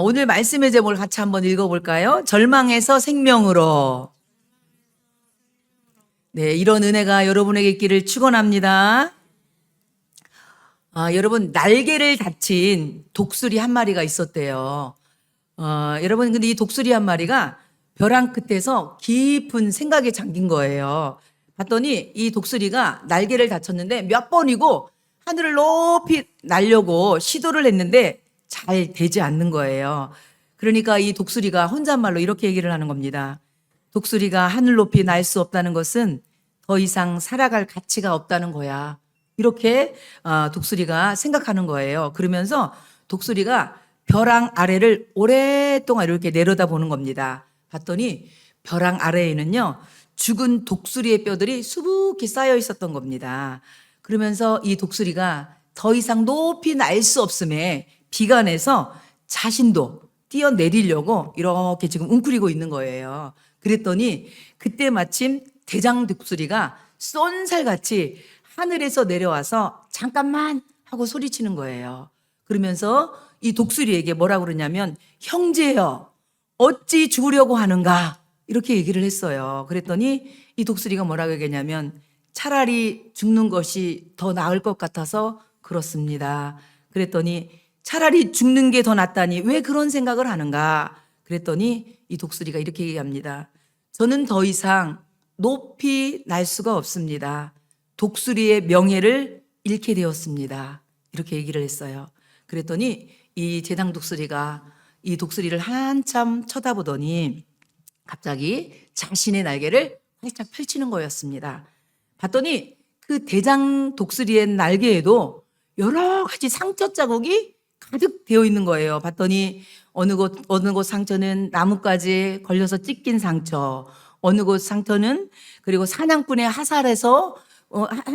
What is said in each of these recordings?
오늘 말씀의 제목을 같이 한번 읽어볼까요? 절망에서 생명으로. 네, 이런 은혜가 여러분에게 있기를 축원합니다. 여러분, 날개를 다친 독수리 한 마리가 있었대요. 여러분, 근데 이 독수리 한 마리가 벼랑 끝에서 깊은 생각에 잠긴 거예요. 봤더니 이 독수리가 날개를 다쳤는데 몇 번이고 하늘을 높이 날려고 시도를 했는데 잘 되지 않는 거예요. 그러니까 이 독수리가 혼잣말로 이렇게 얘기를 하는 겁니다. 독수리가 하늘 높이 날 수 없다는 것은 더 이상 살아갈 가치가 없다는 거야. 이렇게 독수리가 생각하는 거예요. 그러면서 독수리가 벼랑 아래를 오랫동안 이렇게 내려다보는 겁니다. 봤더니 벼랑 아래에는요, 죽은 독수리의 뼈들이 수북히 쌓여 있었던 겁니다. 그러면서 이 독수리가 더 이상 높이 날 수 없음에 비관해서 자신도 뛰어내리려고 이렇게 지금 웅크리고 있는 거예요. 그랬더니 그때 마침 대장 독수리가 쏜살같이 하늘에서 내려와서 잠깐만 하고 소리치는 거예요. 그러면서 이 독수리에게 뭐라 그러냐면, 형제여, 어찌 죽으려고 하는가? 이렇게 얘기를 했어요. 그랬더니 이 독수리가 뭐라고 얘기했냐면, 차라리 죽는 것이 더 나을 것 같아서 그렇습니다. 그랬더니 차라리 죽는 게 더 낫다니 왜 그런 생각을 하는가? 그랬더니 이 독수리가 이렇게 얘기합니다. 저는 더 이상 높이 날 수가 없습니다. 독수리의 명예를 잃게 되었습니다. 이렇게 얘기를 했어요. 그랬더니 이 제당 독수리가 이 독수리를 한참 쳐다보더니 갑자기 자신의 날개를 활짝 펼치는 거였습니다. 봤더니 그 대장 독수리의 날개에도 여러 가지 상처 자국이 가득 되어 있는 거예요. 봤더니 어느 곳 상처는 나뭇가지에 걸려서 찢긴 상처, 어느 곳 상처는 그리고 사냥꾼의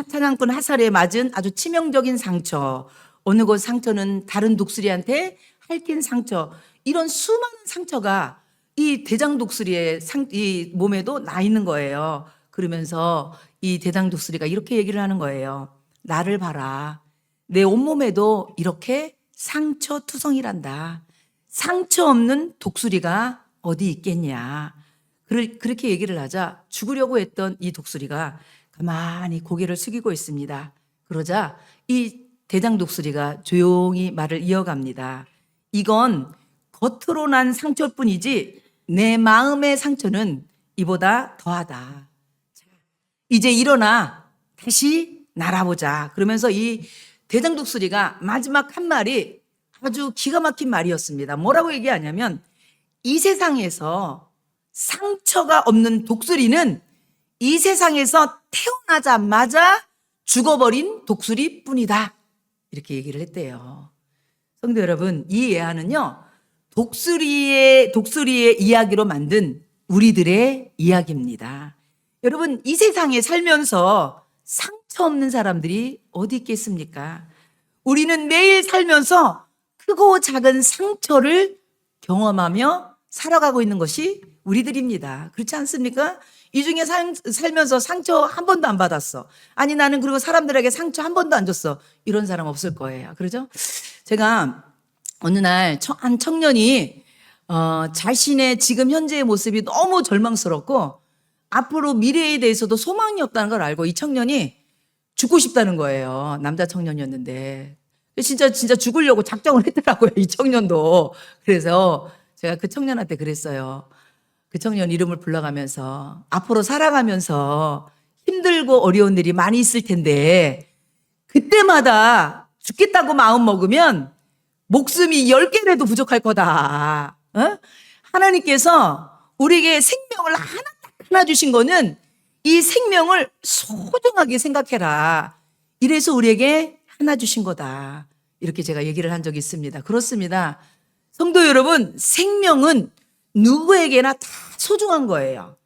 사냥꾼 화살에 맞은 아주 치명적인 상처, 어느 곳 상처는 다른 독수리한테 핥힌 상처, 이런 수많은 상처가 이 대장 독수리의 이 몸에도 나 있는 거예요. 그러면서 이 대장 독수리가 이렇게 얘기를 하는 거예요. 나를 봐라. 내 온몸에도 이렇게 상처 투성이란다. 상처 없는 독수리가 어디 있겠냐. 그렇게 얘기를 하자 죽으려고 했던 이 독수리가 가만히 고개를 숙이고 있습니다. 그러자 이 대장 독수리가 조용히 말을 이어갑니다. 이건 겉으로 난 상처뿐이지 내 마음의 상처는 이보다 더하다. 이제 일어나 다시 날아보자. 그러면서 이 대장 독수리가 마지막 한 말이 아주 기가 막힌 말이었습니다. 뭐라고 얘기하냐면, 이 세상에서 상처가 없는 독수리는 이 세상에서 태어나자마자 죽어버린 독수리뿐이다. 이렇게 얘기를 했대요. 성도 여러분, 이 예화는요, 독수리의 이야기로 만든 우리들의 이야기입니다. 여러분, 이 세상에 살면서 상처 없는 사람들이 어디 있겠습니까? 우리는 매일 살면서 크고 작은 상처를 경험하며 살아가고 있는 것이 우리들입니다. 그렇지 않습니까? 이 중에 살면서 상처 한 번도 안 받았어. 아니, 나는 그리고 사람들에게 상처 한 번도 안 줬어. 이런 사람 없을 거예요. 그러죠? 제가 어느 날 한 청년이 자신의 지금 현재의 모습이 너무 절망스럽고 앞으로 미래에 대해서도 소망이 없다는 걸 알고 이 청년이 죽고 싶다는 거예요. 남자 청년이었는데. 진짜 죽으려고 작정을 했더라고요. 이 청년도. 그래서 제가 그 청년한테 그랬어요. 그 청년 이름을 불러가면서 앞으로 살아가면서 힘들고 어려운 일이 많이 있을 텐데 그때마다 죽겠다고 마음 먹으면 목숨이 10개라도 부족할 거다. 하나님께서 우리에게 생명을 하나 주신 거는 이 생명을 소중하게 생각해라. 이래서 우리에게 하나 주신 거다. 이렇게 제가 얘기를 한 적이 있습니다. 그렇습니다. 성도 여러분, 생명은 누구에게나 다 소중한 거예요.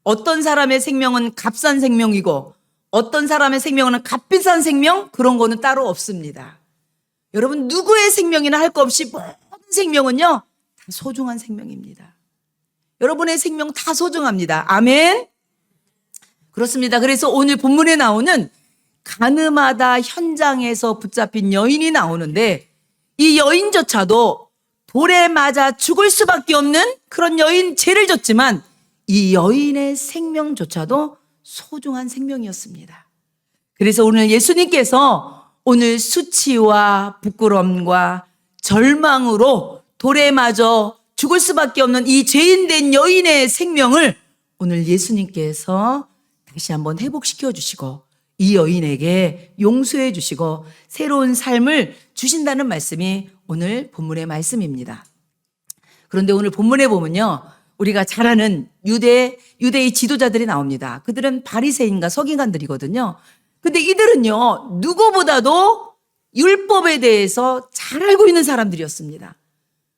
어떤 사람의 생명은 값싼 생명이고 어떤 사람의 생명은 값비싼 생명, 그런 거는 따로 없습니다. 여러분, 누구의 생명이나 할 거 없이 모든 생명은요, 다 소중한 생명입니다. 여러분의 생명 다 소중합니다. 아멘. 그렇습니다. 그래서 오늘 본문에 나오는 가늠하다 현장에서 붙잡힌 여인이 나오는데 이 여인조차도 돌에 맞아 죽을 수밖에 없는 그런 여인 죄를 졌지만 이 여인의 생명조차도 소중한 생명이었습니다. 그래서 오늘 예수님께서 오늘 수치와 부끄러움과 절망으로 돌에 맞아 죽을 수밖에 없는 이 죄인된 여인의 생명을 오늘 예수님께서 다시 한번 회복시켜 주시고 이 여인에게 용서해 주시고 새로운 삶을 주신다는 말씀이 오늘 본문의 말씀입니다. 그런데 오늘 본문에 보면요, 우리가 잘 아는 유대의 지도자들이 나옵니다. 그들은 바리새인과 서기관들이거든요. 근데 이들은요, 누구보다도 율법에 대해서 잘 알고 있는 사람들이었습니다.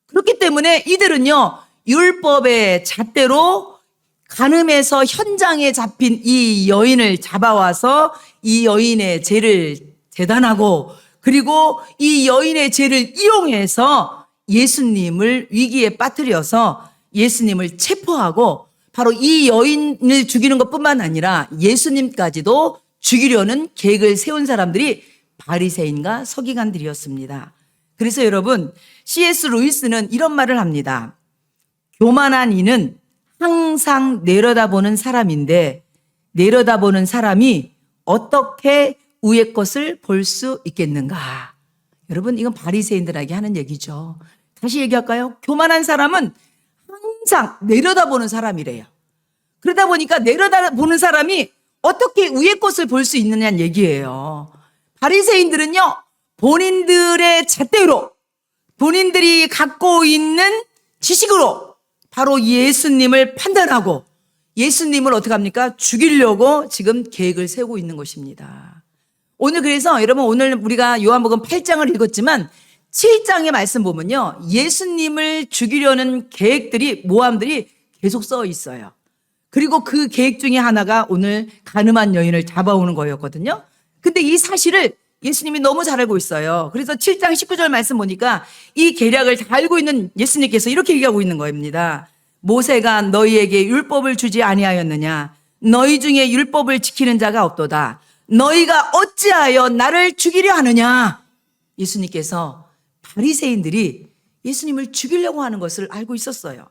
그렇기 때문에 이들은요, 율법의 잣대로 간음해서 현장에 잡힌 이 여인을 잡아와서 이 여인의 죄를 재단하고 그리고 이 여인의 죄를 이용해서 예수님을 위기에 빠뜨려서 예수님을 체포하고 바로 이 여인을 죽이는 것뿐만 아니라 예수님까지도 죽이려는 계획을 세운 사람들이 바리새인과 서기관들이었습니다. 그래서 여러분, C.S. 루이스는 이런 말을 합니다. 교만한 이는 항상 내려다보는 사람인데 내려다보는 사람이 어떻게 위의 것을 볼 수 있겠는가? 여러분, 이건 바리새인들에게 하는 얘기죠. 다시 얘기할까요? 교만한 사람은 항상 내려다보는 사람이래요. 그러다 보니까 내려다보는 사람이 어떻게 위의 것을 볼 수 있느냐는 얘기예요. 바리새인들은요, 본인들의 잣대로 본인들이 갖고 있는 지식으로 바로 예수님을 판단하고 예수님을 어떻게 합니까? 죽이려고 지금 계획을 세우고 있는 것입니다. 오늘 그래서 여러분, 오늘 우리가 요한복음 8장을 읽었지만 7장의 말씀 보면요, 예수님을 죽이려는 계획들이, 모함들이 계속 써 있어요. 그리고 그 계획 중에 하나가 오늘 간음한 여인을 잡아오는 거였거든요. 근데 이 사실을 예수님이 너무 잘 알고 있어요. 그래서 7장 19절 말씀 보니까 이 계략을 다 알고 있는 예수님께서 이렇게 얘기하고 있는 겁니다. 모세가 너희에게 율법을 주지 아니하였느냐? 너희 중에 율법을 지키는 자가 없도다. 너희가 어찌하여 나를 죽이려 하느냐? 예수님께서 바리새인들이 예수님을 죽이려고 하는 것을 알고 있었어요.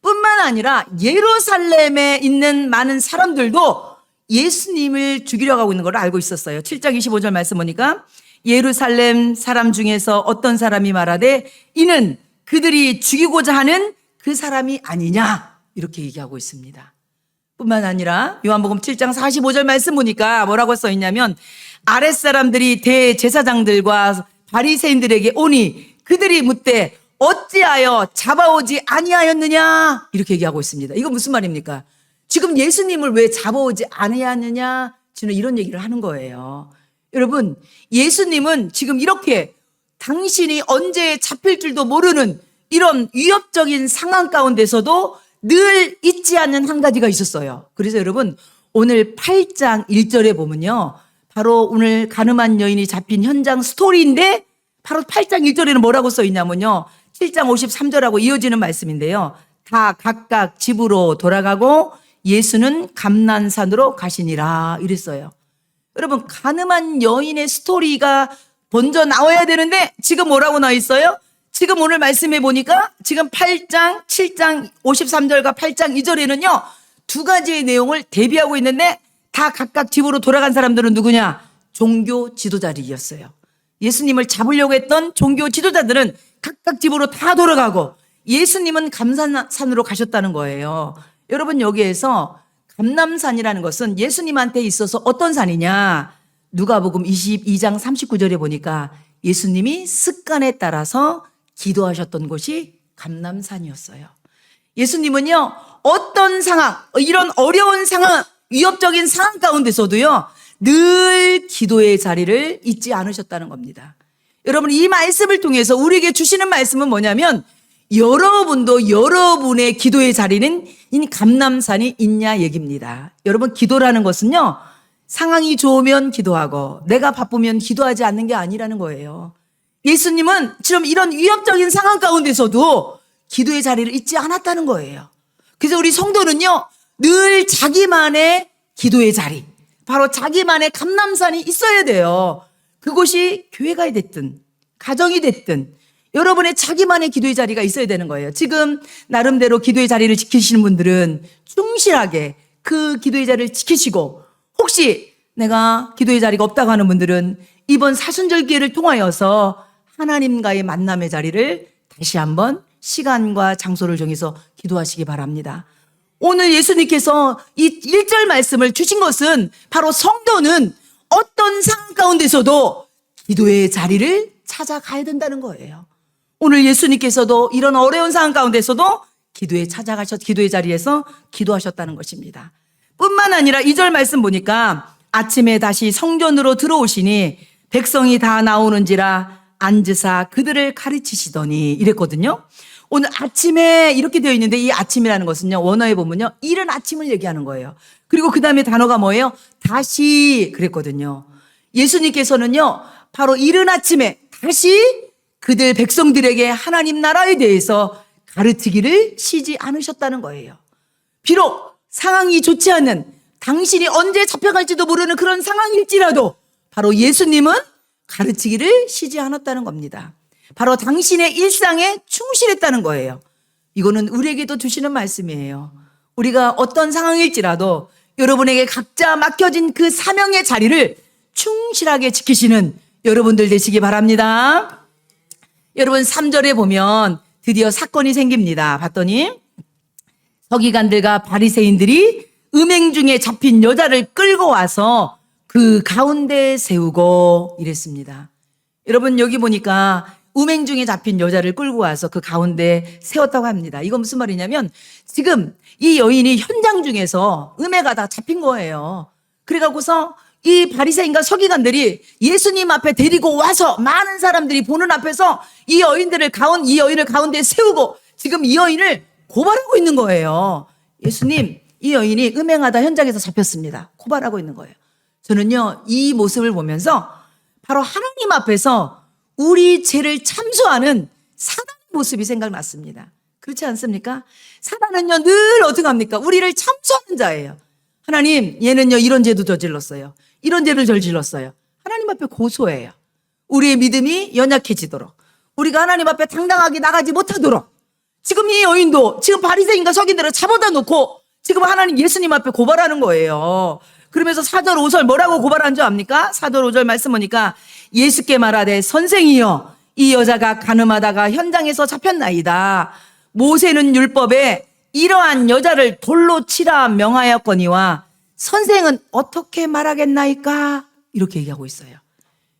뿐만 아니라 예루살렘에 있는 많은 사람들도 예수님을 죽이려고 하고 있는 걸 알고 있었어요. 7장 25절 말씀 보니까 예루살렘 사람 중에서 어떤 사람이 말하되 이는 그들이 죽이고자 하는 그 사람이 아니냐, 이렇게 얘기하고 있습니다. 뿐만 아니라 요한복음 7장 45절 말씀 보니까 뭐라고 써 있냐면 아랫사람들이 대제사장들과 바리새인들에게 오니 그들이 묻되 어찌하여 잡아오지 아니하였느냐, 이렇게 얘기하고 있습니다. 이거 무슨 말입니까? 지금 예수님을 왜 잡아오지 아니하느냐, 저는 이런 얘기를 하는 거예요. 여러분, 예수님은 지금 이렇게 당신이 언제 잡힐 줄도 모르는 이런 위협적인 상황 가운데서도 늘 잊지 않는 한 가지가 있었어요. 그래서 여러분, 오늘 8장 1절에 보면요, 바로 오늘 간음한 여인이 잡힌 현장 스토리인데 바로 8장 1절에는 뭐라고 써 있냐면요, 7장 53절하고 이어지는 말씀인데요, 다 각각 집으로 돌아가고 예수는 감난산으로 가시니라, 이랬어요. 여러분, 간음한 여인의 스토리가 먼저 나와야 되는데 지금 뭐라고 나와 있어요? 지금 오늘 말씀해 보니까 지금 8장, 7장 53절과 8장 2절에는요, 두 가지의 내용을 대비하고 있는데 다 각각 집으로 돌아간 사람들은 누구냐? 종교 지도자들이었어요. 예수님을 잡으려고 했던 종교 지도자들은 각각 집으로 다 돌아가고 예수님은 감난산으로 가셨다는 거예요. 여러분, 여기에서 감난산이라는 것은 예수님한테 있어서 어떤 산이냐? 누가복음 22장 39절에 보니까 예수님이 습관에 따라서 기도하셨던 곳이 감난산이었어요. 예수님은요, 어떤 상황, 이런 어려운 상황, 위협적인 상황 가운데서도요, 늘 기도의 자리를 잊지 않으셨다는 겁니다. 여러분, 이 말씀을 통해서 우리에게 주시는 말씀은 뭐냐면 여러분도 여러분의 기도의 자리는 이 감난산이 있냐 얘기입니다. 여러분, 기도라는 것은요, 상황이 좋으면 기도하고 내가 바쁘면 기도하지 않는 게 아니라는 거예요. 예수님은 지금 이런 위협적인 상황 가운데서도 기도의 자리를 잊지 않았다는 거예요. 그래서 우리 성도는요, 늘 자기만의 기도의 자리, 바로 자기만의 감난산이 있어야 돼요. 그곳이 교회가 됐든 가정이 됐든. 여러분의 자기만의 기도의 자리가 있어야 되는 거예요. 지금 나름대로 기도의 자리를 지키시는 분들은 충실하게 그 기도의 자리를 지키시고, 혹시 내가 기도의 자리가 없다고 하는 분들은 이번 사순절 기회를 통하여서 하나님과의 만남의 자리를 다시 한번 시간과 장소를 정해서 기도하시기 바랍니다. 오늘 예수님께서 이 1절 말씀을 주신 것은 바로 성도는 어떤 상황 가운데서도 기도의 자리를 찾아가야 된다는 거예요. 오늘 예수님께서도 이런 어려운 상황 가운데서도 기도의 자리에서 기도하셨다는 것입니다. 뿐만 아니라 2절 말씀 보니까 아침에 다시 성전으로 들어오시니 백성이 다 나오는지라 앉으사 그들을 가르치시더니 이랬거든요. 오늘 아침에 이렇게 되어 있는데, 이 아침이라는 것은요, 원어에 보면요, 이른 아침을 얘기하는 거예요. 그리고 그 다음에 단어가 뭐예요? 다시 그랬거든요. 예수님께서는요, 바로 이른 아침에 다시 그들 백성들에게 하나님 나라에 대해서 가르치기를 쉬지 않으셨다는 거예요. 비록 상황이 좋지 않은, 당신이 언제 잡혀갈지도 모르는 그런 상황일지라도 바로 예수님은 가르치기를 쉬지 않았다는 겁니다. 바로 당신의 일상에 충실했다는 거예요. 이거는 우리에게도 주시는 말씀이에요. 우리가 어떤 상황일지라도 여러분에게 각자 맡겨진 그 사명의 자리를 충실하게 지키시는 여러분들 되시기 바랍니다. 여러분 3절에 보면 드디어 사건이 생깁니다. 봤더니 서기관들과 바리새인들이 음행 중에 잡힌 여자를 끌고 와서 그 가운데 세우고 이랬습니다. 여러분 여기 보니까 음행 중에 잡힌 여자를 끌고 와서 그 가운데 세웠다고 합니다. 이건 무슨 말이냐면 지금 이 여인이 현장 중에서 음해가 잡힌 거예요. 그래갖고서 이 바리새인과 서기관들이 예수님 앞에 데리고 와서 많은 사람들이 보는 앞에서 이 여인을 가운데 세우고 지금 이 여인을 고발하고 있는 거예요. 예수님, 이 여인이 음행하다 현장에서 잡혔습니다. 고발하고 있는 거예요. 저는요, 이 모습을 보면서 바로 하나님 앞에서 우리 죄를 참수하는 사단의 모습이 생각났습니다. 그렇지 않습니까? 사단은요, 늘 어떻게 합니까? 우리를 참수하는 자예요. 하나님, 얘는요, 이런 죄도 저질렀어요. 이런 죄를 저질렀어요. 하나님 앞에 고소해요. 우리의 믿음이 연약해지도록, 우리가 하나님 앞에 당당하게 나가지 못하도록. 지금 이 여인도 지금 바리새인과 서기들을 잡아다 놓고 지금 하나님 예수님 앞에 고발하는 거예요. 그러면서 4절 5절 뭐라고 고발한 줄 압니까? 4절 5절 말씀 보니까 예수께 말하되 선생이여 이 여자가 가늠하다가 현장에서 잡혔나이다. 모세는 율법에 이러한 여자를 돌로 치라 명하였거니와 선생은 어떻게 말하겠나이까? 이렇게 얘기하고 있어요.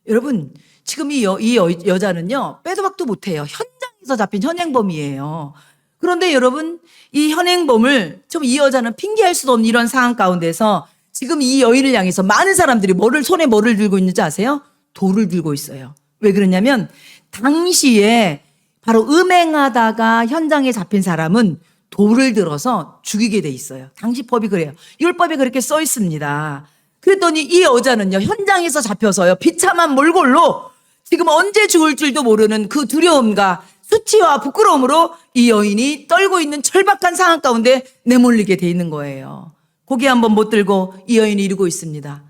여러분 지금 이 여자는요 빼도 박도 못해요. 현장에서 잡힌 현행범이에요. 그런데 여러분 이 현행범을 이 여자는 핑계할 수도 없는 이런 상황 가운데서 지금 이 여인을 향해서 많은 사람들이 손에 뭐를 들고 있는지 아세요? 돌을 들고 있어요. 왜 그러냐면 당시에 바로 음행하다가 현장에 잡힌 사람은 돌을 들어서 죽이게 돼 있어요. 당시 법이 그래요. 율법에 그렇게 써 있습니다. 그랬더니 이 여자는요 현장에서 잡혀서요 비참한 몰골로 지금 언제 죽을 줄도 모르는 그 두려움과 수치와 부끄러움으로 이 여인이 떨고 있는 절박한 상황 가운데 내몰리게 돼 있는 거예요. 고개 한번 못 들고 이 여인이 이러고 있습니다.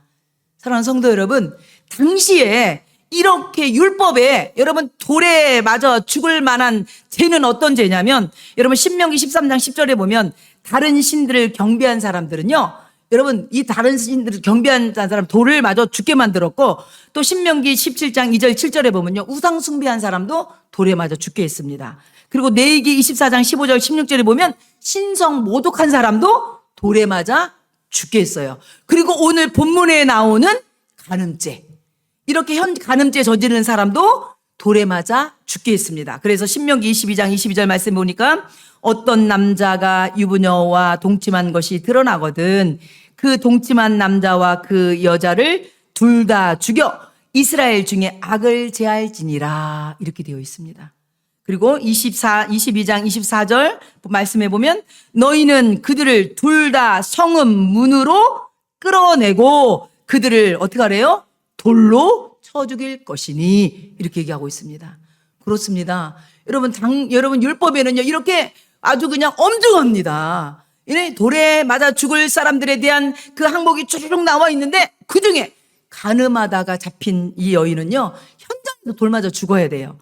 사랑하는 성도 여러분, 당시에 이렇게 율법에 여러분 돌에 맞아 죽을 만한 죄는 어떤 죄냐면 여러분 신명기 13장 10절에 보면 다른 신들을 경배한 사람들은요 여러분 이 다른 신들을 경배한 사람 돌을 맞아 죽게 만들었고 또 신명기 17장 2절 7절에 보면요 우상 숭배한 사람도 돌에 맞아 죽게 했습니다. 그리고 레위기 24장 15절 16절에 보면 신성 모독한 사람도 돌에 맞아 죽게 했어요. 그리고 오늘 본문에 나오는 간음죄, 이렇게 간음죄 저지르는 사람도 돌에 맞아 죽게 했습니다. 그래서 신명기 22장 22절 말씀 보니까 어떤 남자가 유부녀와 동침한 것이 드러나거든 그 동침한 남자와 그 여자를 둘 다 죽여 이스라엘 중에 악을 제할지니라 이렇게 되어 있습니다. 그리고 22장 24절 말씀해 보면 너희는 그들을 둘 다 성읍 문으로 끌어내고 그들을 어떻게 하래요? 돌로 쳐 죽일 것이니 이렇게 얘기하고 있습니다. 그렇습니다. 여러분 율법에는요 이렇게 아주 그냥 엄중합니다. 돌에 맞아 죽을 사람들에 대한 그 항목이 쭉 나와 있는데 그중에 간음하다가 잡힌 이 여인은요 현장에서 돌 맞아 죽어야 돼요.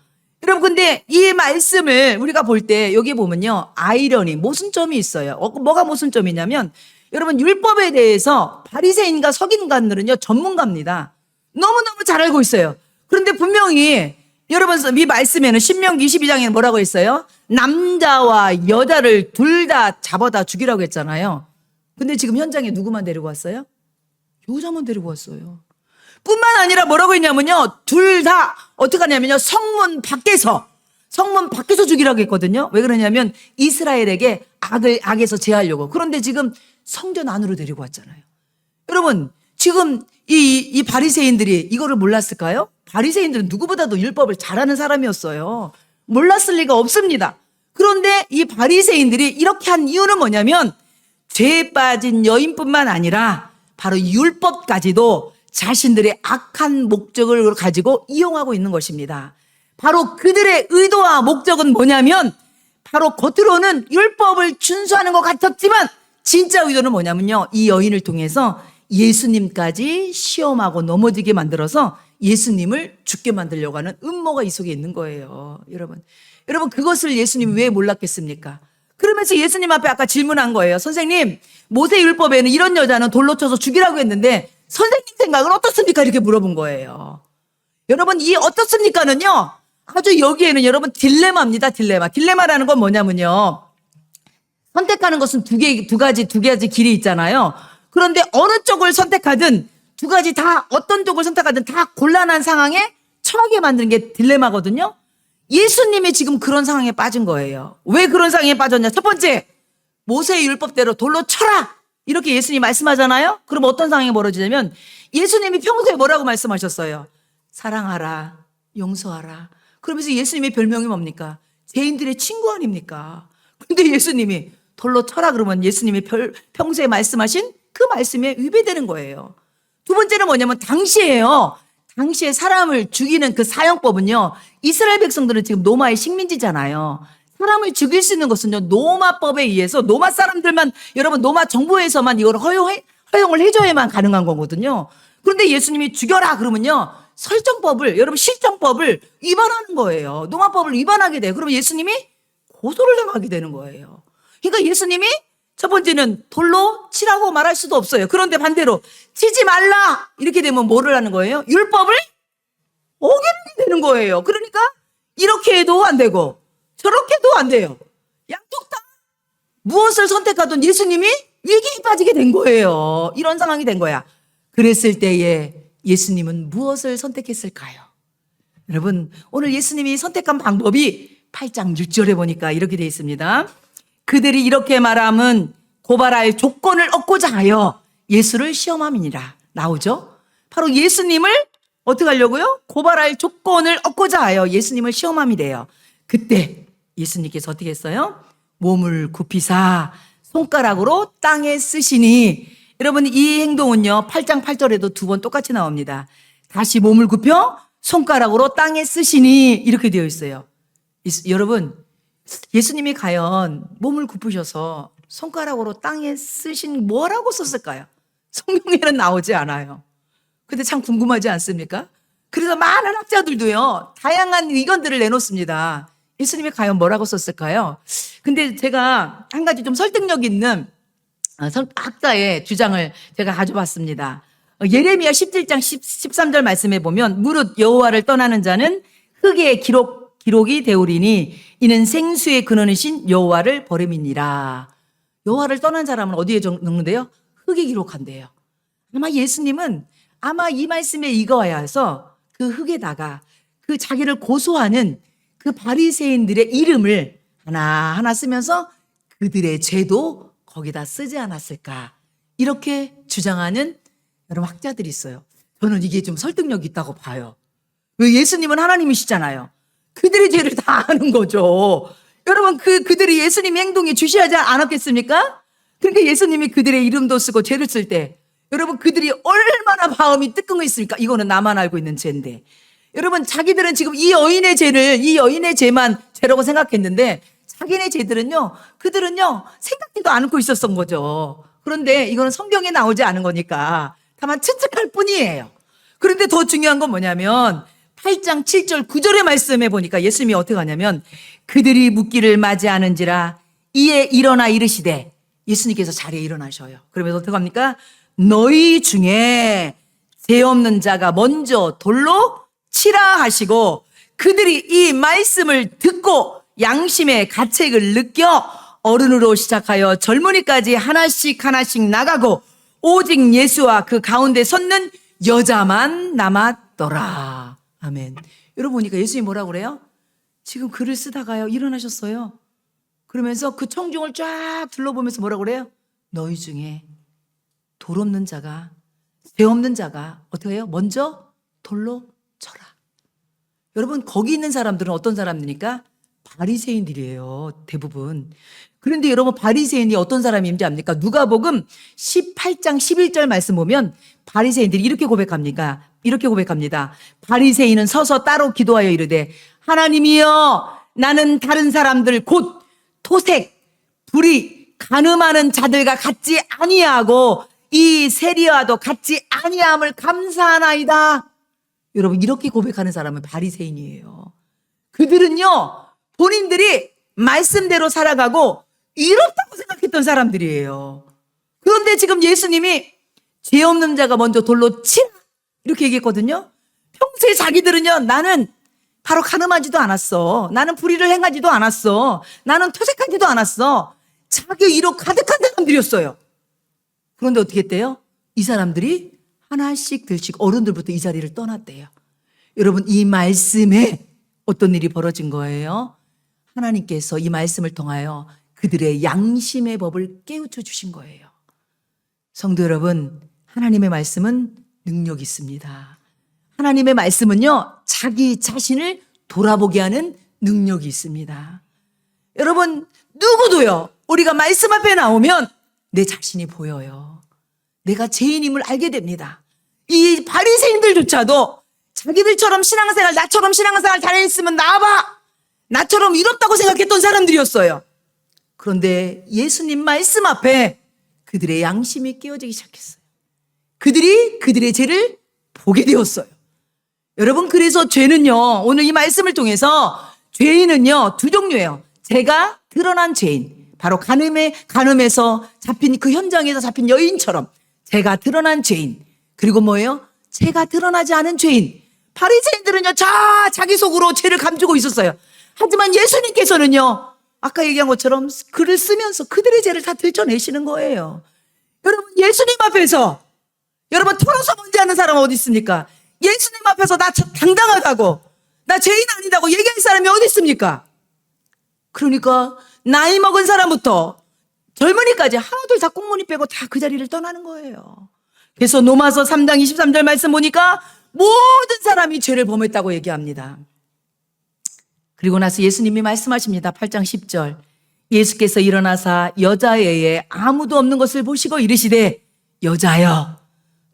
여러분, 근데 이 말씀을 우리가 볼 때 여기 보면요, 아이러니, 모순점이 있어요. 뭐가 모순점이냐면, 여러분, 율법에 대해서 바리새인과 서기관들은요, 전문가입니다. 너무너무 잘 알고 있어요. 그런데 분명히 여러분, 이 말씀에는 신명기 22장에는 뭐라고 했어요? 남자와 여자를 둘 다 잡아다 죽이라고 했잖아요. 근데 지금 현장에 누구만 데리고 왔어요? 여자만 데리고 왔어요. 뿐만 아니라 뭐라고 했냐면요, 둘 다 어떻게 하냐면요, 성문 밖에서 죽이라고 했거든요. 왜 그러냐면 이스라엘에게 악에서 제하려고. 그런데 지금 성전 안으로 데리고 왔잖아요. 여러분, 지금 이 바리새인들이 이거를 몰랐을까요? 바리새인들은 누구보다도 율법을 잘하는 사람이었어요. 몰랐을 리가 없습니다. 그런데 이 바리새인들이 이렇게 한 이유는 뭐냐면, 죄에 빠진 여인뿐만 아니라 바로 율법까지도 자신들의 악한 목적을 가지고 이용하고 있는 것입니다. 바로 그들의 의도와 목적은 뭐냐면, 바로 겉으로는 율법을 준수하는 것 같았지만 진짜 의도는 뭐냐면요, 이 여인을 통해서 예수님까지 시험하고 넘어지게 만들어서 예수님을 죽게 만들려고 하는 음모가 이 속에 있는 거예요. 여러분, 그것을 예수님이 왜 몰랐겠습니까? 그러면서 예수님 앞에 아까 질문한 거예요. 선생님, 모세율법에는 이런 여자는 돌로 쳐서 죽이라고 했는데 선생님 생각은 어떻습니까? 이렇게 물어본 거예요. 여러분, 이 어떻습니까는요, 아주 여기에는 여러분 딜레마입니다. 딜레마라는 건 뭐냐면요, 선택하는 것은 두 가지 길이 있잖아요. 그런데 어느 쪽을 선택하든 두 가지 다, 어떤 쪽을 선택하든 다 곤란한 상황에 처하게 만드는 게 딜레마거든요. 예수님이 지금 그런 상황에 빠진 거예요. 왜 그런 상황에 빠졌냐? 첫 번째, 모세의 율법대로 돌로 쳐라, 이렇게 예수님이 말씀하잖아요. 그럼 어떤 상황이 벌어지냐면, 예수님이 평소에 뭐라고 말씀하셨어요? 사랑하라, 용서하라. 그러면서 예수님의 별명이 뭡니까? 죄인들의 친구 아닙니까? 근데 예수님이 돌로 쳐라 그러면 예수님이 평소에 말씀하신 그 말씀에 위배되는 거예요. 두 번째는 뭐냐면, 당시에 사람을 죽이는 그 사형법은요, 이스라엘 백성들은 지금 노마의 식민지잖아요. 사람을 죽일 수 있는 것은요, 노마법에 의해서 노마 사람들만, 여러분, 노마 정부에서만 이걸 허용을 해줘야만 가능한 거거든요. 그런데 예수님이 죽여라 그러면요, 여러분, 실정법을 위반하는 거예요. 노마법을 위반하게 돼요. 그러면 예수님이 고소를 당하게 되는 거예요. 그러니까 예수님이 첫 번째는 돌로 치라고 말할 수도 없어요. 그런데 반대로 치지 말라 이렇게 되면 뭐를 하는 거예요? 율법을 어기게 되는 거예요. 그러니까 이렇게 해도 안 되고 저렇게 해도 안 돼요. 양쪽 다 무엇을 선택하든 예수님이 위기에 빠지게 된 거예요. 이런 상황이 된 거야. 그랬을 때에 예수님은 무엇을 선택했을까요? 여러분, 오늘 예수님이 선택한 방법이 8장 6절에 보니까 이렇게 되어 있습니다. 그들이 이렇게 말함은 고발할 조건을 얻고자 하여 예수를 시험함이니라. 나오죠? 바로 예수님을 어떻게 하려고요? 고발할 조건을 얻고자 하여 예수님을 시험함이래요. 그때 예수님께서 어떻게 했어요? 몸을 굽히사 손가락으로 땅에 쓰시니. 여러분, 이 행동은요, 8장 8절에도 두 번 똑같이 나옵니다. 다시 몸을 굽혀 손가락으로 땅에 쓰시니 이렇게 되어 있어요. 여러분, 예수님이 과연 몸을 굽으셔서 손가락으로 땅에 쓰신 뭐라고 썼을까요? 성경에는 나오지 않아요. 근데 참 궁금하지 않습니까? 그래서 많은 학자들도요, 다양한 의견들을 내놓습니다. 예수님이 과연 뭐라고 썼을까요? 근데 제가 한 가지 좀 설득력 있는 학자의 주장을 제가 가져봤습니다. 예레미야 17장 13절 말씀에 보면, 무릇 여호와를 떠나는 자는 흙에 기록이 되오리니 이는 생수의 근원이신 여호와를 버림이니라. 여호와를 떠난 사람은 어디에 적는데요? 흙에 기록한대요. 아마 예수님은 이 말씀에 이거야 해서 그 흙에다가 그 자기를 고소하는 그 바리새인들의 이름을 하나하나 쓰면서 그들의 죄도 거기다 쓰지 않았을까, 이렇게 주장하는 여러분 학자들이 있어요. 저는 이게 좀 설득력이 있다고 봐요. 왜? 예수님은 하나님이시잖아요. 그들의 죄를 다 아는 거죠. 여러분, 그들이 예수님의 행동에 주시하지 않았겠습니까? 그러니까 예수님이 그들의 이름도 쓰고 죄를 쓸 때, 여러분, 그들이 얼마나 마음이 뜨끔했습니까? 이거는 나만 알고 있는 죄인데. 여러분, 자기들은 지금 이 여인의 죄만 죄라고 생각했는데, 자기네 죄들은요, 그들은요, 생각지도 않고 있었던 거죠. 그런데 이거는 성경에 나오지 않은 거니까 다만 추측할 뿐이에요. 그런데 더 중요한 건 뭐냐면, 8장 7절 9절의 말씀에 보니까 예수님이 어떻게 하냐면 그들이 묻기를 맞이하는지라 이에 일어나 이르시되 예수님께서 자리에 일어나셔요. 그러면서 어떻게 합니까? 너희 중에 죄 없는 자가 먼저 돌로 치라 하시고 그들이 이 말씀을 듣고 양심의 가책을 느껴 어른으로 시작하여 젊은이까지 하나씩 하나씩 나가고 오직 예수와 그 가운데 섰는 여자만 남았더라. 아멘. 여러분 보니까 예수님이 뭐라고 그래요? 지금 글을 쓰다가요 일어나셨어요. 그러면서 그 청중을 쫙 둘러보면서 뭐라고 그래요? 너희 중에 돌 없는 자가, 죄 없는 자가 어떻게 해요? 먼저 돌로 쳐라. 여러분 거기 있는 사람들은 어떤 사람들입니까? 바리새인들이에요, 대부분. 그런데 여러분 바리새인이 어떤 사람인지 압니까? 누가복음 18장 11절 말씀 보면 바리새인들이 이렇게 고백합니까? 이렇게 고백합니다. 바리새인은 서서 따로 기도하여 이르되 하나님이여 나는 다른 사람들 곧 토색, 불의, 간음하는 자들과 같지 아니하고 이 세리와도 같지 아니함을 감사하나이다. 여러분 이렇게 고백하는 사람은 바리새인이에요. 그들은요 본인들이 말씀대로 살아가고 이롭다고 생각했던 사람들이에요. 그런데 지금 예수님이 죄 없는 자가 먼저 돌로 치라 이렇게 얘기했거든요. 평소에 자기들은요 나는 바로 간음하지도 않았어. 나는 불의를 행하지도 않았어. 나는 토색하지도 않았어. 자기 이로 가득한 사람들이었어요. 그런데 어떻게 했대요? 이 사람들이 하나씩 들씩 어른들부터 이 자리를 떠났대요. 여러분 이 말씀에 어떤 일이 벌어진 거예요? 하나님께서 이 말씀을 통하여 그들의 양심의 법을 깨우쳐 주신 거예요. 성도 여러분, 하나님의 말씀은 능력이 있습니다. 하나님의 말씀은요, 자기 자신을 돌아보게 하는 능력이 있습니다. 여러분, 누구도요, 우리가 말씀 앞에 나오면 내 자신이 보여요. 내가 죄인임을 알게 됩니다. 이 바리새인들조차도 자기들처럼 신앙생활, 나처럼 신앙생활 잘했으면 나와봐! 나처럼 이롭다고 생각했던 사람들이었어요. 그런데 예수님 말씀 앞에 그들의 양심이 깨어지기 시작했어요. 그들이 그들의 죄를 보게 되었어요. 여러분 그래서 죄는요 오늘 이 말씀을 통해서 죄인은요 두 종류예요. 죄가 드러난 죄인, 바로 간음에서 잡힌 그 현장에서 잡힌 여인처럼 죄가 드러난 죄인, 그리고 뭐예요? 죄가 드러나지 않은 죄인. 바리새인들은요 자기 속으로 죄를 감추고 있었어요. 하지만 예수님께서는요 아까 얘기한 것처럼 글을 쓰면서 그들의 죄를 다 들춰내시는 거예요. 여러분 예수님 앞에서 여러분 털어서 먼지 하는 사람 어디 있습니까? 예수님 앞에서 나 당당하다고, 나 죄인 아니다고 얘기할 사람이 어디 있습니까? 그러니까 나이 먹은 사람부터 젊은이까지 하나둘 다 꽁무니 빼고 다 그 자리를 떠나는 거예요. 그래서 로마서 3장 23절 말씀 보니까 모든 사람이 죄를 범했다고 얘기합니다. 그리고 나서 예수님이 말씀하십니다. 8장 10절. 예수께서 일어나사 여자애에 아무도 없는 것을 보시고 이르시되 여자여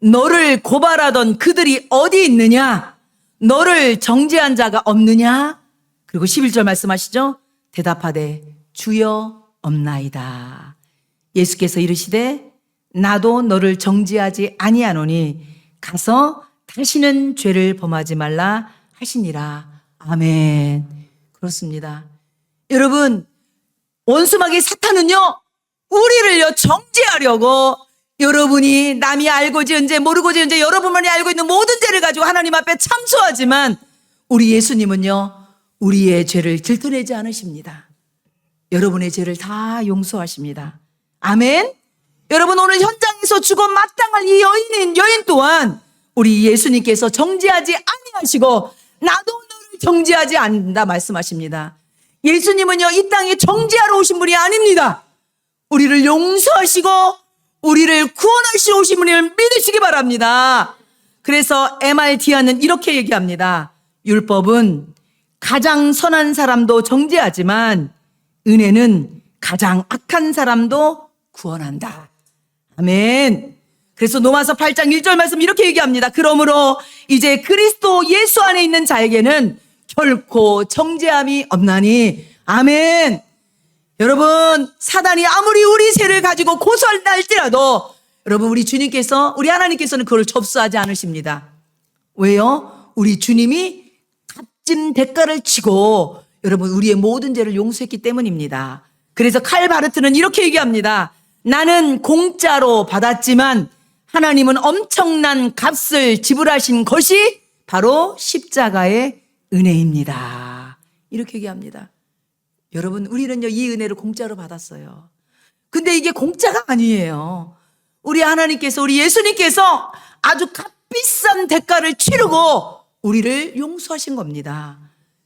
너를 고발하던 그들이 어디 있느냐? 너를 정죄한 자가 없느냐? 그리고 11절 말씀하시죠. 대답하되 주여 없나이다. 예수께서 이르시되 나도 너를 정죄하지 아니하노니 가서 다시는 죄를 범하지 말라 하시니라. 아멘. 그렇습니다. 여러분 원수마귀 사탄은요 우리를요 정죄하려고 여러분이 남이 알고 지은 죄 모르고 지은 죄 여러분만이 알고 있는 모든 죄를 가지고 하나님 앞에 참소하지만 우리 예수님은요 우리의 죄를 들춰내지 않으십니다. 여러분의 죄를 다 용서하십니다. 아멘. 여러분 오늘 현장에서 죽어 마땅할 이 여인 또한 우리 예수님께서 정죄하지 아니하시고 나도 너를 정죄하지 않는다 말씀하십니다. 예수님은요 이 땅에 정죄하러 오신 분이 아닙니다. 우리를 용서하시고 우리를 구원하시러 오신 분을 믿으시기 바랍니다. 그래서 MRT아는 이렇게 얘기합니다. 율법은 가장 선한 사람도 정죄하지만 은혜는 가장 악한 사람도 구원한다. 아멘. 그래서 로마서 8장 1절 말씀 이렇게 얘기합니다. 그러므로 이제 그리스도 예수 안에 있는 자에게는 결코 정죄함이 없나니. 아멘. 여러분 사단이 아무리 우리 죄를 가지고 고소한다 할지라도 여러분 우리 주님께서 우리 하나님께서는 그걸 접수하지 않으십니다. 왜요? 우리 주님이 값진 대가를 치고 여러분 우리의 모든 죄를 용서했기 때문입니다. 그래서 칼바르트는 이렇게 얘기합니다. 나는 공짜로 받았지만 하나님은 엄청난 값을 지불하신 것이 바로 십자가의 은혜입니다. 이렇게 얘기합니다. 여러분 우리는요 이 은혜를 공짜로 받았어요. 근데 이게 공짜가 아니에요. 우리 하나님께서 우리 예수님께서 아주 값비싼 대가를 치르고 우리를 용서하신 겁니다.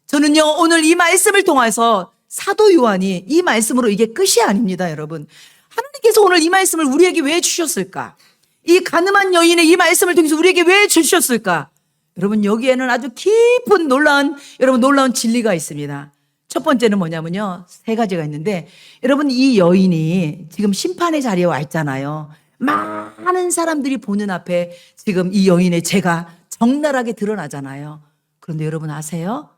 저는요 오늘 이 말씀을 통해서 사도 요한이 이 말씀으로 이게 끝이 아닙니다. 여러분 하나님께서 오늘 이 말씀을 우리에게 왜 주셨을까? 이 가늠한 여인의 이 말씀을 통해서 우리에게 왜 주셨을까? 여러분 여기에는 아주 깊은 놀라운 진리가 있습니다. 첫 번째는 뭐냐면요 3가지가 있는데 여러분 이 여인이 지금 심판의 자리에 와 있잖아요. 많은 사람들이 보는 앞에 지금 이 여인의 죄가 적나라하게 드러나잖아요. 그런데 여러분 아세요?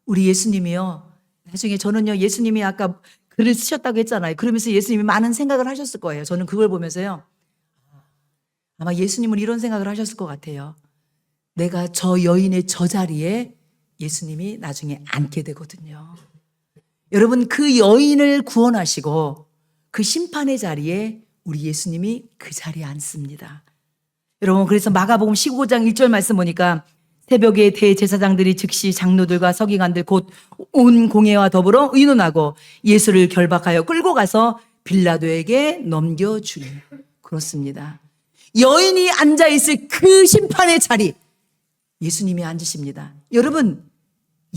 우리 예수님이요 나중에 저는요 예수님이 아까 글을 쓰셨다고 했잖아요. 그러면서 예수님이 많은 생각을 하셨을 거예요. 저는 그걸 보면서요 아마 예수님은 이런 생각을 하셨을 것 같아요. 내가 저 여인의 저 자리에 예수님이 나중에 앉게 되거든요. 여러분 그 여인을 구원하시고 그 심판의 자리에 우리 예수님이 그 자리에 앉습니다. 여러분 그래서 마가복음 15장 1절 말씀 보니까 새벽에 대제사장들이 즉시 장로들과 서기관들 곧 온 공회와 더불어 의논하고 예수를 결박하여 끌고 가서 빌라도에게 넘겨주니 그렇습니다. 여인이 앉아있을 그 심판의 자리 예수님이 앉으십니다. 여러분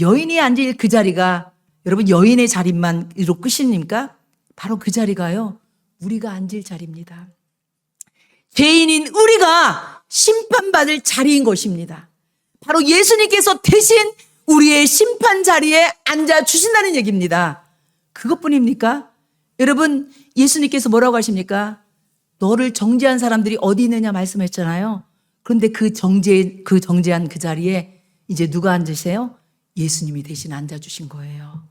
여인이 앉을 그 자리가 여러분 여인의 자리만으로 끝입니까? 바로 그 자리가요 우리가 앉을 자리입니다. 죄인인 우리가 심판받을 자리인 것입니다. 바로 예수님께서 대신 우리의 심판 자리에 앉아주신다는 얘기입니다. 그것뿐입니까? 여러분 예수님께서 뭐라고 하십니까? 너를 정죄한 사람들이 어디 있느냐 말씀했잖아요. 그런데 그 정죄한 그 자리에 이제 누가 앉으세요? 예수님이 대신 앉아주신 거예요.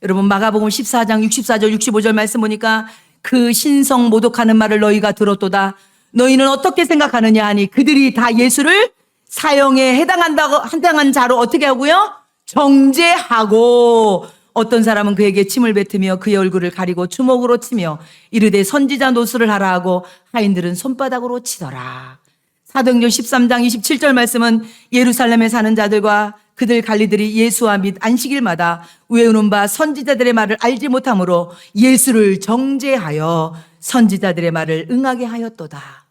여러분 마가복음 14장 64절 65절 말씀 보니까 그 신성 모독하는 말을 너희가 들었도다. 너희는 어떻게 생각하느냐 하니 그들이 다 예수를 사형에 해당한 자로 어떻게 하고요? 정죄하고 어떤 사람은 그에게 침을 뱉으며 그의 얼굴을 가리고 주먹으로 치며 이르되 선지자 노수를 하라 하고 하인들은 손바닥으로 치더라. 사도행전 13장 27절 말씀은 예루살렘에 사는 자들과 그들 관리들이 예수와 및 안식일마다 외우는 바 선지자들의 말을 알지 못하므로 예수를 정죄하여 선지자들의 말을 응하게 하였도다.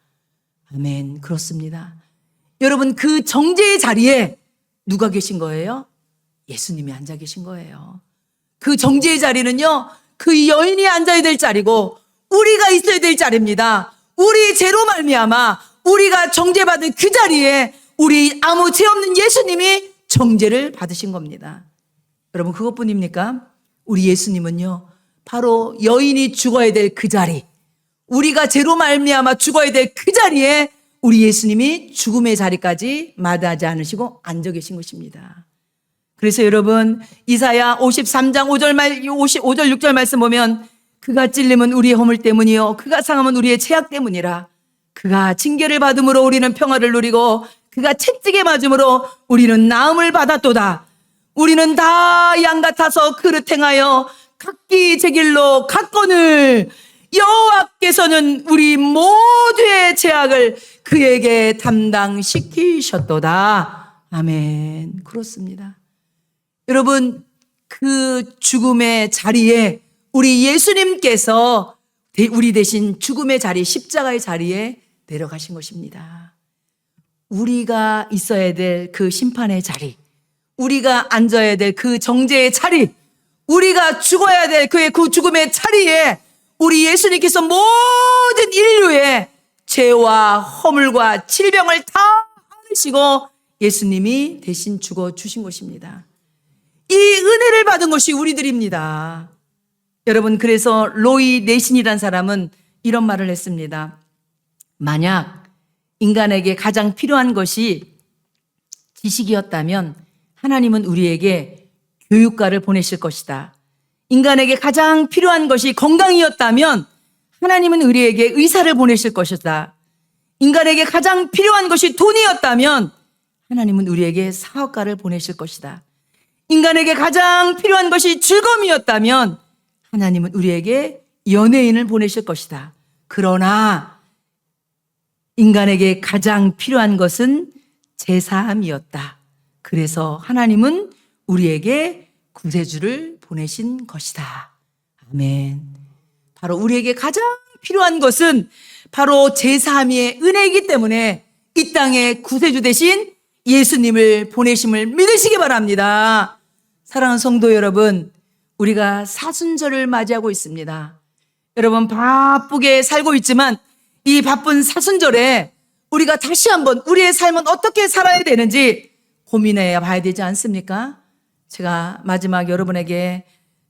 아멘. 그렇습니다. 여러분 그 정죄의 자리에 누가 계신 거예요? 예수님이 앉아 계신 거예요. 그 정죄의 자리는요 그 여인이 앉아야 될 자리고 우리가 있어야 될 자리입니다. 우리 죄로 말미암아 우리가 정죄받은 그 자리에 우리 아무 죄 없는 예수님이 정죄를 받으신 겁니다. 여러분 그것뿐입니까? 우리 예수님은요 바로 여인이 죽어야 될 그 자리 우리가 죄로 말미암아 죽어야 될 그 자리에 우리 예수님이 죽음의 자리까지 마다하지 않으시고 앉아 계신 것입니다. 그래서 여러분 이사야 53장 5절 6절 말씀 보면 그가 찔림은 우리의 허물 때문이요 그가 상함은 우리의 죄악 때문이라. 그가 징계를 받음으로 우리는 평화를 누리고 그가 채찍에 맞음으로 우리는 나음을 받았도다. 우리는 다 양 같아서 그릇 행하여 각기 제 길로 갔거늘 여호와께서는 우리 모두의 죄악을 그에게 담당시키셨도다. 아멘. 그렇습니다. 여러분 그 죽음의 자리에 우리 예수님께서 우리 대신 죽음의 자리 십자가의 자리에 내려가신 것입니다. 우리가 있어야 될 그 심판의 자리 우리가 앉아야 될 그 정죄의 자리 우리가 죽어야 될 그 죽음의 자리에 우리 예수님께서 모든 인류의 죄와 허물과 질병을 다 안으시고 예수님이 대신 죽어 주신 것입니다. 이 은혜를 받은 것이 우리들입니다. 여러분 그래서 로이 내신이라는 사람은 이런 말을 했습니다. 만약 인간에게 가장 필요한 것이 지식이었다면 하나님은 우리에게 교육가를 보내실 것이다. 인간에게 가장 필요한 것이 건강이었다면 하나님은 우리에게 의사를 보내실 것이다. 인간에게 가장 필요한 것이 돈이었다면 하나님은 우리에게 사업가를 보내실 것이다. 인간에게 가장 필요한 것이 즐거움이었다면 하나님은 우리에게 연예인을 보내실 것이다. 그러나 인간에게 가장 필요한 것은 제사함이었다. 그래서 하나님은 우리에게 구세주를 보내신 것이다. 아멘. 바로 우리에게 가장 필요한 것은 바로 제사함의 은혜이기 때문에 이 땅에 구세주 대신 예수님을 보내심을 믿으시기 바랍니다. 사랑하는 성도 여러분, 우리가 사순절을 맞이하고 있습니다. 여러분 바쁘게 살고 있지만 이 바쁜 사순절에 우리가 다시 한번 우리의 삶은 어떻게 살아야 되는지 고민해 봐야 되지 않습니까? 제가 마지막 여러분에게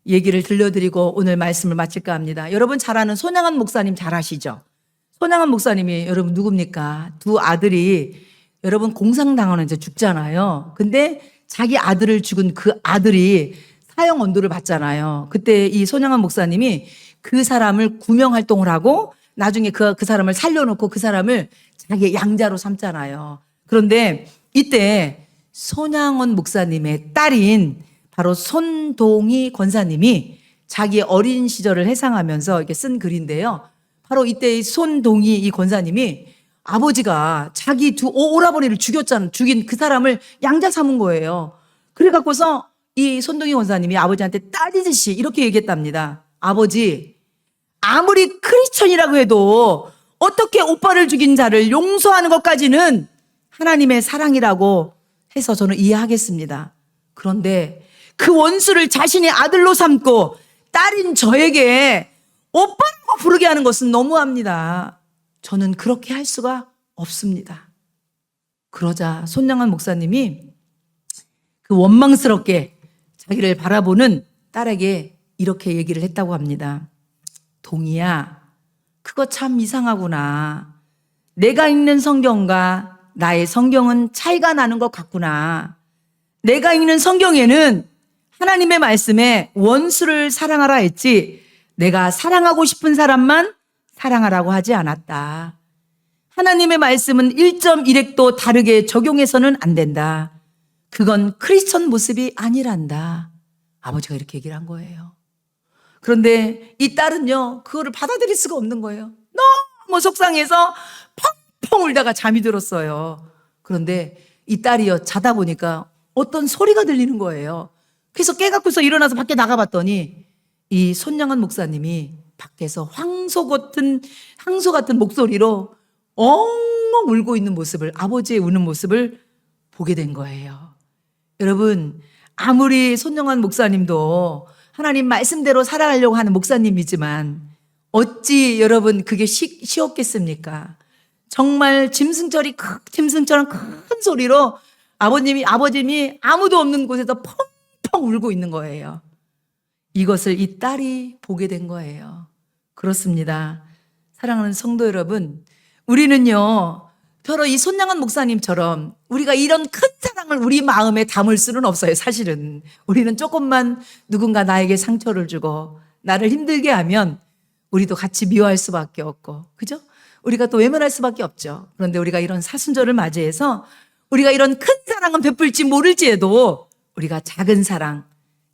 얘기를 들려드리고 오늘 말씀을 마칠까 합니다. 여러분 잘 아는 손양한 목사님 잘 아시죠? 손양한 목사님이 여러분 누굽니까? 두 아들이 여러분 공상당하는 이제 죽잖아요. 근데 자기 아들을 죽은 그 아들이 사형 언도를 받잖아요. 그때 이 손양한 목사님이 그 사람을 구명 활동을 하고 나중에 그 사람을 살려놓고 그 사람을 자기 양자로 삼잖아요. 그런데 이때 손양원 목사님의 딸인 바로 손동희 권사님이 자기 어린 시절을 회상하면서 이렇게 쓴 글인데요. 바로 이때 손동희 이 권사님이 아버지가 자기 두 오라버니를 죽인 그 사람을 양자 삼은 거예요. 그래갖고서 이 손동희 권사님이 아버지한테 딸이듯이 이렇게 얘기했답니다. 아버지, 아무리 크리스천이라고 해도 어떻게 오빠를 죽인 자를 용서하는 것까지는 하나님의 사랑이라고 해서 저는 이해하겠습니다. 그런데 그 원수를 자신의 아들로 삼고 딸인 저에게 오빠라고 부르게 하는 것은 너무합니다. 저는 그렇게 할 수가 없습니다. 그러자 손양한 목사님이 그 원망스럽게 자기를 바라보는 딸에게 이렇게 얘기를 했다고 합니다. 동희야, 그거 참 이상하구나. 내가 읽는 성경과 나의 성경은 차이가 나는 것 같구나. 내가 읽는 성경에는 하나님의 말씀에 원수를 사랑하라 했지 내가 사랑하고 싶은 사람만 사랑하라고 하지 않았다. 하나님의 말씀은 1.1핵도 다르게 적용해서는 안 된다. 그건 크리스천 모습이 아니란다. 아버지가 이렇게 얘기를 한 거예요. 그런데 이 딸은요, 그거를 받아들일 수가 없는 거예요. 너무 속상해서 펑펑 울다가 잠이 들었어요. 그런데 이 딸이요, 자다 보니까 어떤 소리가 들리는 거예요. 그래서 깨갖고서 일어나서 밖에 나가봤더니 이 손양한 목사님이 밖에서 황소 같은 목소리로 엉엉 울고 있는 모습을, 아버지의 우는 모습을 보게 된 거예요. 여러분, 아무리 손양한 목사님도 하나님 말씀대로 살아가려고 하는 목사님이지만 어찌 여러분 그게 쉬웠겠습니까? 정말 짐승처럼 큰 소리로 아버님이 아무도 없는 곳에서 펑펑 울고 있는 거예요. 이것을 이 딸이 보게 된 거예요. 그렇습니다. 사랑하는 성도 여러분, 우리는요, 바로 이 손양한 목사님처럼 우리가 이런 큰 사랑을 우리 마음에 담을 수는 없어요. 사실은 우리는 조금만 누군가 나에게 상처를 주고 나를 힘들게 하면 우리도 같이 미워할 수밖에 없고, 그죠? 우리가 또 외면할 수밖에 없죠. 그런데 우리가 이런 사순절을 맞이해서 우리가 이런 큰 사랑은 베풀지 모를지에도 우리가 작은 사랑,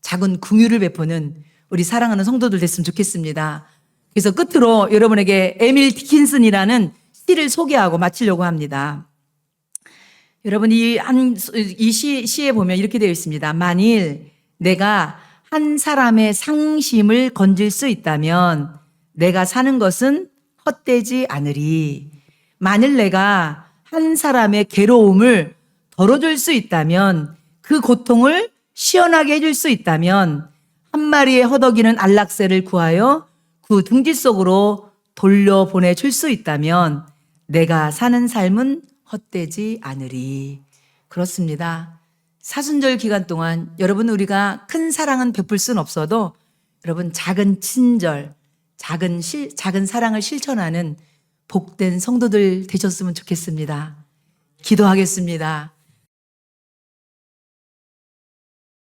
작은 긍휼을 베푸는 우리 사랑하는 성도들 됐으면 좋겠습니다. 그래서 끝으로 여러분에게 에밀 디킨슨이라는 시를 소개하고 마치려고 합니다. 여러분 이 시에 보면 이렇게 되어 있습니다. 만일 내가 한 사람의 상심을 건질 수 있다면 내가 사는 것은 헛되지 않으리. 만일 내가 한 사람의 괴로움을 덜어줄 수 있다면, 그 고통을 시원하게 해줄 수 있다면, 한 마리의 허덕이는 안락새를 구하여 그 둥지 속으로 돌려보내줄 수 있다면 내가 사는 삶은 헛되지 않으리. 그렇습니다. 사순절 기간 동안 여러분 우리가 큰 사랑은 베풀 수는 없어도 여러분 작은 친절, 작은 사랑을 실천하는 복된 성도들 되셨으면 좋겠습니다. 기도하겠습니다.